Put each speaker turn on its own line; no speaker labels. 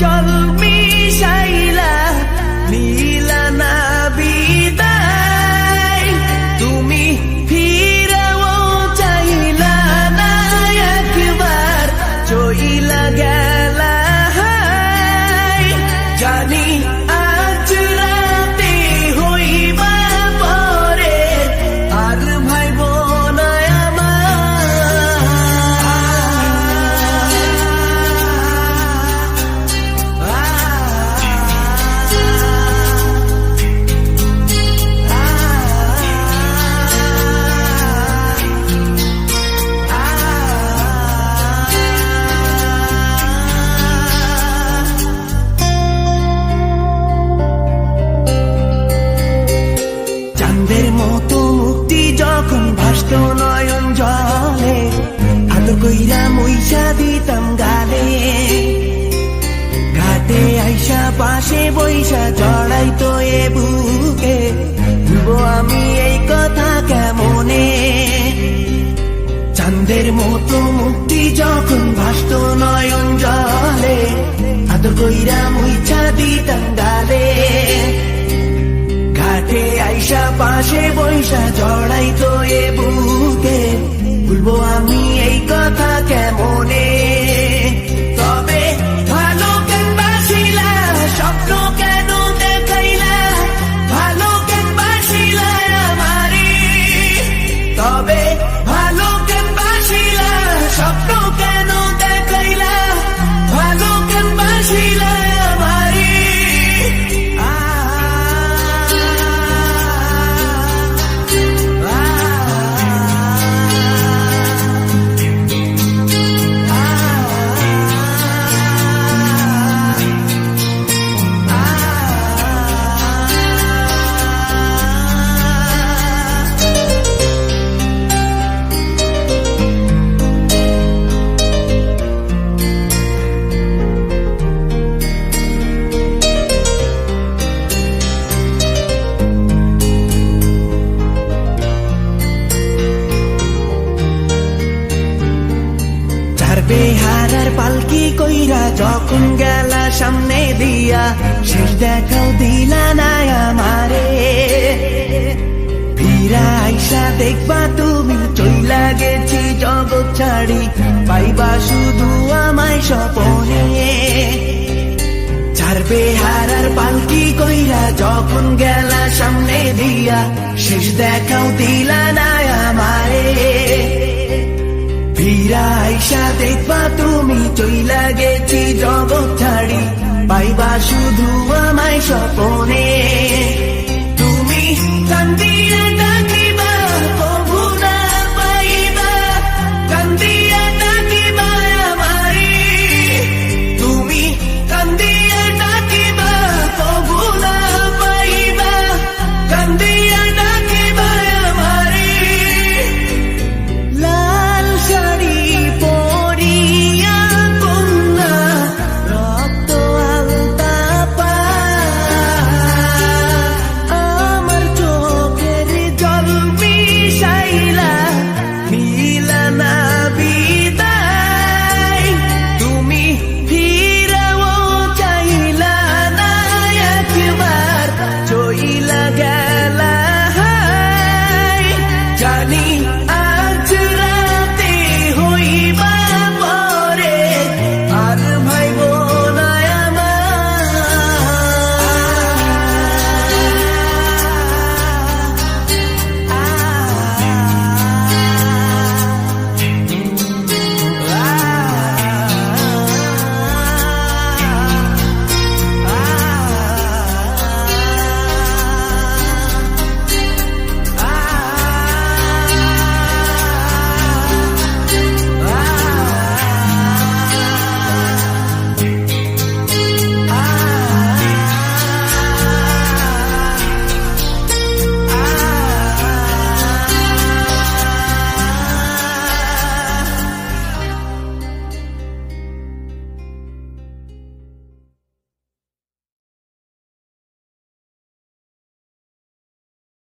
জল মিশাইলা নীলা না বিদায়, তুমি ফিরাও চাইলা না একবার, চইলা গেলা জানি আজ রাতে হইবা পরে আর ভাইব না চাঁদের মতো মুক্তি যখন ভাসত নয়ন জলে, আদর কইরা মইসা দিতাম গালে, ঘাটে আইসা পাশে বইসা জড়াইতো এ বুকে, ভুলবো আমি এই কথা কেমনে। চাঁদের মতো মুক্তি যখন ভাসত নয়ন জলে, আদর কইরা মইসা দিতাম গালে, ঘাটে আইসা পাশে বইসা জড়াইতো এ বুকে, ভুলবো আমি এই কথা কেমনে। তবে ভালো কেন বাসিলা, স্বপ্ন কেন দেখাইলা, ভালো কেন বাসিলা আমারে, তবে ভালো কেন বাসিলা, স্বপ্ন কেন দেখাইলা, ভালো কেন বাসিলা আমারে। বেহারার পালকি কইরা যখন গেলা সামনে দিয়া, শেষ দেখাও দিলা না আমারে, ফিরা আইসা দেখবা তুমি চইলা গেছি জগৎ ছাড়ি, পাইবা শুধু আমায় স্বপনে। চার বেহারার পালকি কইরা যখন গেলা সামনে দিয়া, শেষ দেখাও দিলা না আমারে, ফিরা আইসা দেখবা তুমি চইলা গেছি জগৎ ছাড়ি, পাইবা শুধু আমায় স্বপনে।